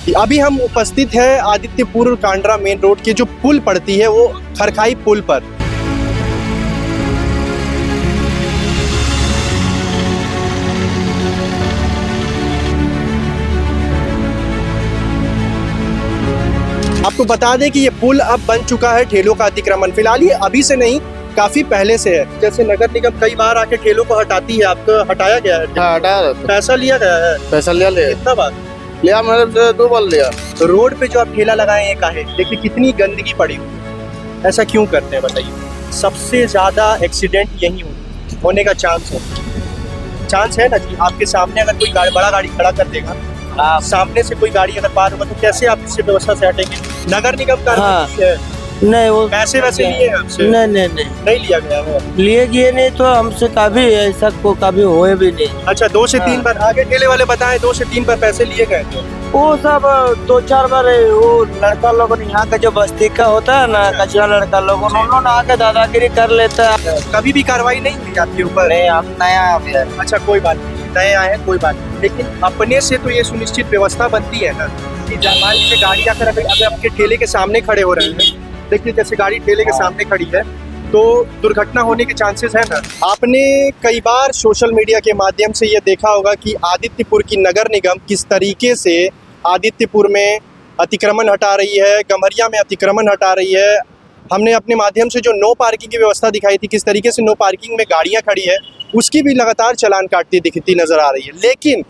अभी हम उपस्थित है आदित्यपुर कांड्रा मेन रोड की जो पुल पड़ती है वो खरखाई पुल पर। आपको बता दें कि ये पुल अब बन चुका है ठेलों का अतिक्रमण। फिलहाल ये अभी से नहीं, काफी पहले से है। जैसे नगर निगम कई बार आके ठेलों को हटाती है, आपको हटाया गया है? हाँ, हटाया। पैसा लिया गया है? पैसा लिया कितना बार लिया? मैंने 2 बार लिया। तो रोड पे जो आप ठेला लगाए हैं काहे? देखिए कितनी गंदगी पड़ी हुई है। ऐसा क्यों करते हैं बताइए? सबसे ज्यादा एक्सीडेंट यही होने का चांस है ना जी। आपके सामने अगर कोई बड़ा गाड़ी खड़ा कर देगा, सामने से कोई गाड़ी अगर पार होगा तो कैसे आप इससे व्यवस्था से हटेंगे? नगर निगम का है नहीं, वो पैसे वैसे लिए हैं आपसे? नहीं लिया गया है। लिए गए नहीं तो हमसे कभी ऐसा को कभी हुए भी नहीं। अच्छा, 2 से 3 बार आगे ठेले वाले बताएं 2 से 3 बार पैसे लिए गए थे? वो सब 2-4 बार वो लड़का लोग यहाँ का जो बस्ती का होता है ना, कचरा लड़का लोग, उन्होंने आके दादागिरी कर लेता है। कभी भी कार्रवाई नहीं हुई आपके ऊपर? नहीं, हम नया है। अच्छा, कोई बात नहीं, नए आए हैं कोई बात नहीं, लेकिन अपने से तो ये सुनिश्चित व्यवस्था बनती है ना कि मान लीजिए गाड़ी आकर अगर आपके ठेले के सामने खड़े हो रहे हैं, देखिए जैसे गाड़ी ठेले के सामने खड़ी है तो दुर्घटना होने के चांसेस है ना। आपने कई बार सोशल मीडिया के माध्यम से ये देखा होगा कि आदित्यपुर की नगर निगम किस तरीके से आदित्यपुर में अतिक्रमण हटा रही है, गम्हरिया में अतिक्रमण हटा रही है। हमने अपने माध्यम से जो नो पार्किंग की व्यवस्था दिखाई थी, किस तरीके से नो पार्किंग में गाड़ियां खड़ी है, उसकी भी लगातार चालान काटती दिखती नजर आ रही है। लेकिन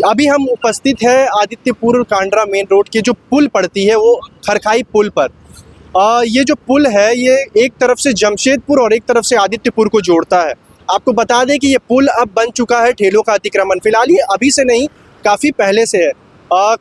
अभी हम उपस्थित है आदित्यपुर कांड्रा मेन रोड की जो पुल पड़ती है वो खरखाई पुल पर। ये जो पुल है ये एक तरफ से जमशेदपुर और एक तरफ से आदित्यपुर को जोड़ता है। आपको बता दें कि ये पुल अब बन चुका है ठेलों का अतिक्रमण। फिलहाल ये अभी से नहीं, काफ़ी पहले से है।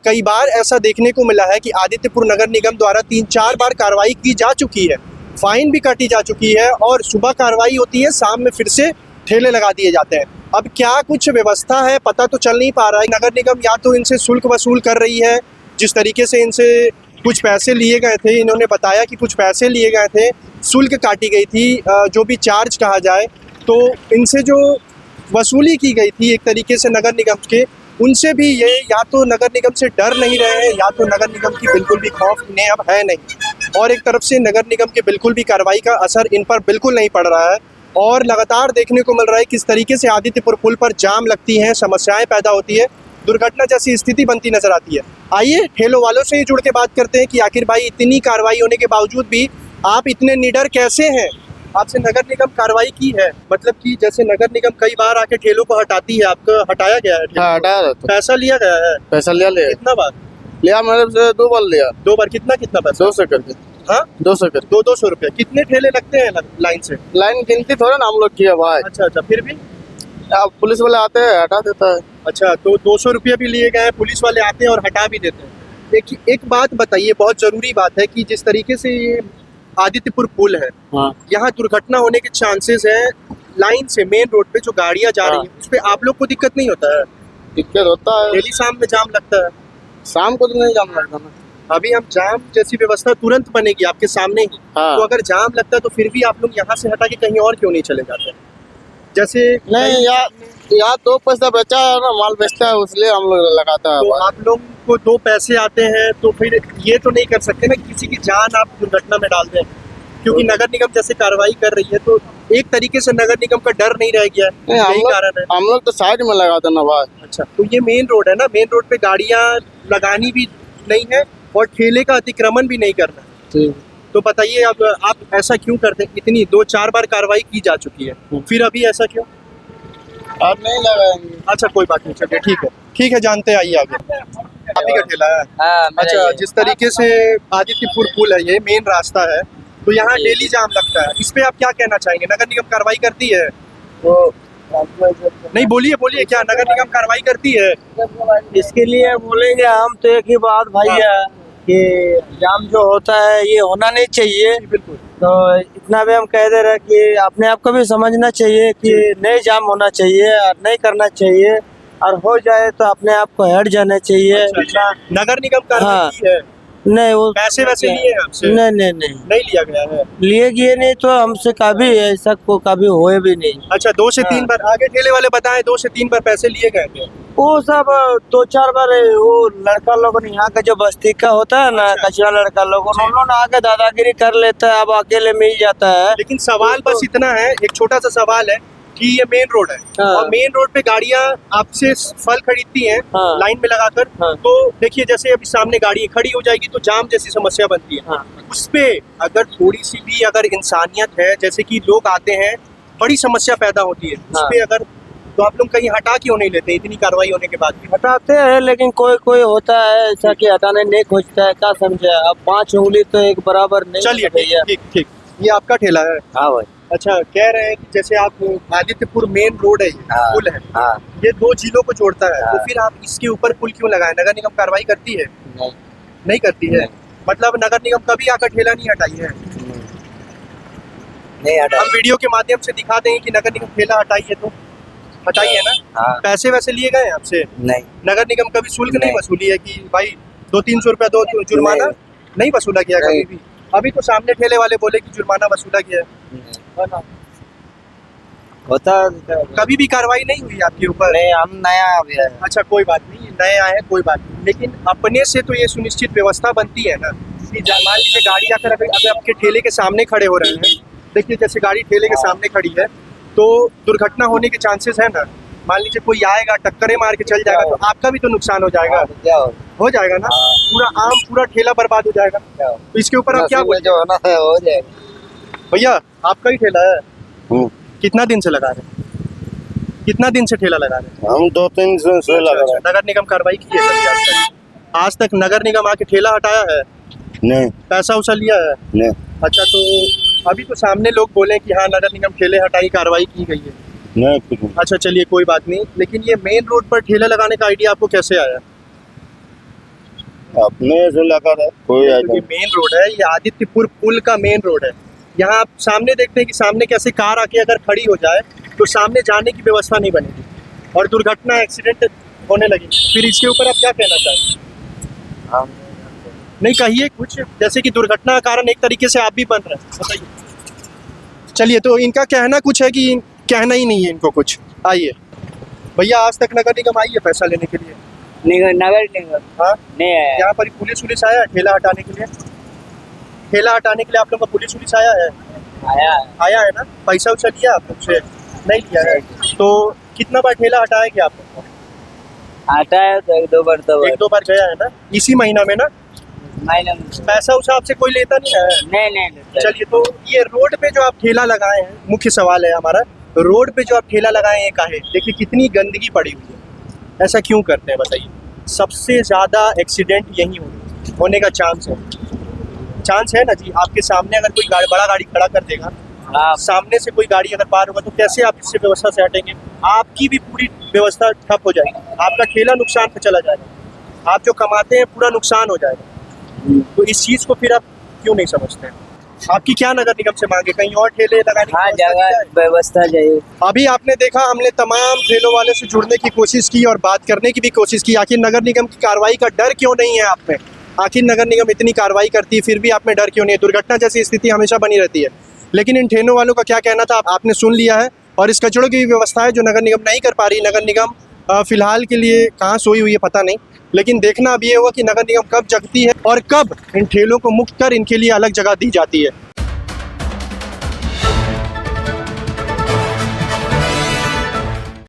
कई बार ऐसा देखने को मिला है कि आदित्यपुर नगर निगम द्वारा 3-4 बार कार्रवाई की जा चुकी है, फाइन भी काटी जा चुकी है और सुबह कार्रवाई होती है, शाम में फिर से ठेले लगा दिए जाते हैं। अब क्या कुछ व्यवस्था है पता तो चल नहीं पा रहा है। नगर निगम या तो इनसे शुल्क वसूल कर रही है, जिस तरीके से इनसे कुछ पैसे लिए गए थे, इन्होंने बताया कि कुछ पैसे लिए गए थे, शुल्क काटी गई थी, जो भी चार्ज कहा जाए, तो इनसे जो वसूली की गई थी एक तरीके से नगर निगम के, उनसे भी ये या तो नगर निगम से डर नहीं रहे हैं या तो नगर निगम की बिल्कुल भी खौफ इन्हें अब है नहीं। और एक तरफ से नगर निगम के बिल्कुल भी कार्रवाई का असर इन पर बिल्कुल नहीं पड़ रहा है और लगातार देखने को मिल रहा है किस तरीके से आदित्यपुर पुल पर जाम लगती हैं, समस्याएं पैदा होती है, दुर्घटना जैसी स्थिति बनती नजर आती है। आइए ठेलों वालों से ही जुड़ के बात करते हैं कि आखिर भाई इतनी कार्रवाई होने के बावजूद भी आप इतने निडर कैसे हैं? आपसे नगर निगम कार्रवाई की है? मतलब कि जैसे नगर निगम कई बार आके ठेलों को हटाती है, आपको हटाया गया है? हाँ, हटाया। पैसा लिया गया है? पैसा लिया। कितना बार लिया? मैंने 2 बार लिया। 2 बार? कितना पैसा? 200 करके। हाँ, 200 करके। 200 रुपया। कितने ठेले लगते हैं लाइन से? लाइन गिनती थोड़ा ना हम लोग किया भाई। अच्छा, फिर भी अब पुलिस वाले आते हैं, हटा देता है। अच्छा, तो 200 रुपया भी लिए गए, पुलिस वाले आते हैं और हटा भी देते हैं। एक बात बताइए, बहुत जरूरी बात है कि जिस तरीके से ये आदित्यपुर पुल है, यहाँ दुर्घटना होने के चांसेस है। लाइन से मेन रोड पे जो गाड़ियाँ जा रही है उस पे आप लोग को दिक्कत नहीं होता है? दिक्कत होता है, डेली शाम में जाम लगता है। शाम को तो नहीं जाम लगता ना। अभी हम जाम जैसी व्यवस्था तुरंत बनेगी आपके सामने ही। तो अगर जाम लगता है तो फिर भी आप लोग यहाँ से हटा के कहीं और क्यों नहीं चले जाते? जैसे नहीं, यहाँ 2 पैसा बचा है ना, माल बेचता है, इसलिए हम लोग लगाता है। तो आप लोग को 2 पैसे आते हैं तो फिर ये तो नहीं कर सकते ना किसी की जान आप दुर्घटना में डाल दें, क्योंकि नगर निगम जैसे कार्रवाई कर रही है तो एक तरीके से नगर निगम का डर नहीं रह गया है। यही कारण है। हम लोग तो साइड में लगा देना भाई। अच्छा, तो ये मेन रोड है ना, मेन रोड पे गाड़ियाँ लगानी भी नहीं है और ठेले का अतिक्रमण भी नहीं करना। तो बताइए अब आप ऐसा क्यों करते हैं? इतनी 2-4 बार कार्रवाई की जा चुकी है, फिर अभी ऐसा क्यों? आप नहीं लगाएंगे? अच्छा, कोई बात नहीं, चलिए ठीक है, जानते आइए आगे। आप ही का ठेला है? हाँ, अच्छा, जिस तरीके से आदित्यपुर पुल है, ये मेन रास्ता है, तो यहाँ डेली जाम लगता है, इस पे आप क्या कहना चाहेंगे? नगर निगम कार्रवाई करती है? तो नहीं, बोलिए क्या नगर निगम कार्रवाई करती है? इसके लिए बोलेंगे हम तो एक ही बात भैया कि जाम जो होता है ये होना नहीं चाहिए। बिल्कुल। तो इतना भी हम कह दे रहे हैं कि अपने आप को भी समझना चाहिए कि नहीं जाम होना चाहिए और नहीं करना चाहिए, और हो जाए तो अपने आप को हट जाना चाहिए। अच्छा, नगर निगम कार्रवाई की है? नहीं, वो पैसे वैसे लिए हैं आपसे? नहीं लिया गया है। लिए गए नहीं तो हमसे कभी ऐसा को कभी हुए भी नहीं। अच्छा, 2 से 3 बार आगे ठेले वाले बताएं 2 से 3 बार पैसे लिए गए थे? वो सब 2-4 बार वो लड़का लोग ने यहाँ का जो बस्ती का होता है ना, अच्छा। कचरा लड़का लोग, उन्होंने आके दादागिरी कर लेता है, अब अकेले मिल जाता है। लेकिन सवाल बस इतना है, एक छोटा सा सवाल है कि ये मेन रोड है हाँ। और मेन रोड पे गाड़ियां आपसे फल खरीदती हैं हाँ। लाइन में लगाकर। हाँ। तो देखिए जैसे अभी सामने गाड़ी खड़ी हो जाएगी तो जाम जैसी समस्या बनती है। हाँ। उस पे अगर थोड़ी सी भी अगर इंसानियत है, जैसे कि लोग आते हैं बड़ी समस्या पैदा होती है उस हाँ। पे अगर, तो आप लोग कहीं हटा क्यों नहीं लेते इतनी कार्रवाई होने के बाद भी? हटाते हैं, लेकिन कोई कोई होता है ऐसा कि हटाने नहीं खोजता है, क्या समझे। अब 5 उंगली तो एक बराबर नहीं चलिए है भैया। ठीक ठीक, ये आपका ठेला है? हाँ भाई। अच्छा, कह रहे हैं कि जैसे आप आदित्यपुर मेन रोड है, ये हाँ। पुल है, हाँ। ये 2 जिलों को जोड़ता है, हाँ। तो फिर आप इसके ऊपर पुल क्यों लगाए? नगर निगम कार्रवाई करती है? नहीं। नहीं करती है? नहीं। मतलब नगर निगम कभी आकर ठेला नहीं हटाई है? नहीं हटा। हम वीडियो के माध्यम से दिखा देंगे कि नगर निगम ठेला हटाई है, तो हटाई है ना? हाँ। पैसे वैसे लिए गए हैं आपसे? नहीं। नगर निगम कभी शुल्क नहीं नहीं। वसूली है कि भाई 200-300 रुपया दो जुर्माना? नहीं वसूला गया कभी नहीं। भी? अभी तो सामने ठेले वाले बोले कि जुर्माना वसूला गया है। होता कभी भी कार्रवाई नहीं हुई आपके ऊपर? नहीं, हम नया अभी है। अच्छा कोई बात नहीं, नए आए हैं कोई बात नहीं, लेकिन अपने से तो ये सुनिश्चित व्यवस्था बनती है ना कि मान लीजिए गाड़ी आकर अगर आपके ठेले के सामने खड़े हो रहे हैं, देखिए जैसे गाड़ी ठेले के सामने खड़ी है तो दुर्घटना होने के चांसेस है ना। मान लीजिए कोई आएगा टक्करे मार के चल जाएगा तो आपका भी तो नुकसान हो जाएगा, क्या हो जाएगा ना, पूरा ठेला बर्बाद हो जाएगा। तो इसके ऊपर आप क्या बोलते जो होना है हो जाएगा। हैं? भैया आपका ही ठेला है? कितना दिन से लगा रहे हैं? कितना दिन से ठेला लगा रहे हैं? हम 2-3 दिन से लगा रहे अच्छा, नगर निगम कार्रवाई की है कभी आज तक नगर निगम आके ठेला हटाया है? नहीं। पैसा उसा लिया है? नहीं। अच्छा, तो अभी तो सामने लोग बोले कि हाँ नगर निगम ठेले हटाई कार्रवाई की गई है। नहीं कुछ नहीं। अच्छा चलिए कोई बात नहीं, लेकिन ये मेन रोड पर ठेला लगाने का आइडिया आपको कैसे आया? अपने से लगा रहे कोई ये आइडिया मेन रोड है, ये आदित्यपुर पुल का मेन रोड है। यहाँ आप सामने देखते हैं कि सामने कैसे कार आके अगर खड़ी हो जाए तो सामने जाने की व्यवस्था नहीं बनेगी और दुर्घटना एक्सीडेंट होने लगी। फिर इसके ऊपर आप क्या कहना चाहेंगे? नहीं कहिए कुछ, जैसे कि दुर्घटना का कारण एक तरीके से आप भी बन रहे हैं, बताइए। चलिए, तो इनका कहना कुछ है कि कहना ही नहीं है इनको कुछ। आइए भैया, आज तक नगर निगम आई है पैसा लेने के लिए? नगर निगम हाँ, नहीं आया। यहाँ पर पुलिस उलिस आया है ठेला हटाने के लिए? ठेला हटाने के लिए आप लोग का पुलिस उलिस आया है? आया है ना? पैसा उसा लिया आप लोग से? नहीं लिया है। तो कितना बार ठेला हटाया गया आप लोग को? आता है तो 1-2 बार तो 1-2 बार गया है ना, इसी महीना में ना? नहीं पैसा उसा आपसे कोई लेता नहीं है? नहीं। चलिए, तो ये रोड पे जो आप ठेला लगाए हैं, मुख्य सवाल है हमारा, रोड पे जो आप ठेला लगाए हैं काहे? देखिए कितनी गंदगी पड़ी हुई है, ऐसा क्यों करते हैं बताइए? सबसे ज़्यादा एक्सीडेंट यही होने का चांस है ना जी। आपके सामने अगर कोई बड़ा गाड़ी खड़ा कर देगा, सामने से कोई गाड़ी अगर पार होगा तो कैसे आप इससे व्यवस्था से हटेंगे? आपकी भी पूरी व्यवस्था ठप हो जाएगी, आपका ठेला नुकसान पे चला जाएगा, आप जो कमाते हैं पूरा नुकसान हो जाएगा। तो इस चीज़ को फिर आप क्यों नहीं समझते हैं? आपकी क्या नगर निगम से मांगे, कहीं और ठेले लगाने की जगह व्यवस्था चाहिए। अभी आपने देखा, हमने तमाम ठेलों वाले से जुड़ने की कोशिश की और बात करने की भी कोशिश की। आखिर नगर निगम की कार्रवाई का डर क्यों नहीं है आप में? आखिर नगर निगम इतनी कार्रवाई करती है फिर भी आप में डर क्यों नहीं है? दुर्घटना जैसी स्थिति हमेशा बनी रहती है। लेकिन इन ठेलों वालों का क्या कहना था आपने सुन लिया है। और इस कचड़ों की व्यवस्था है जो नगर निगम नहीं कर पा रही। नगर निगम फिलहाल के लिए कहाँ सोई हुई है पता नहीं, लेकिन देखना अब ये होगा कि नगर निगम कब जगती है और कब इन ठेलों को मुक्त कर इनके लिए अलग जगह दी जाती है।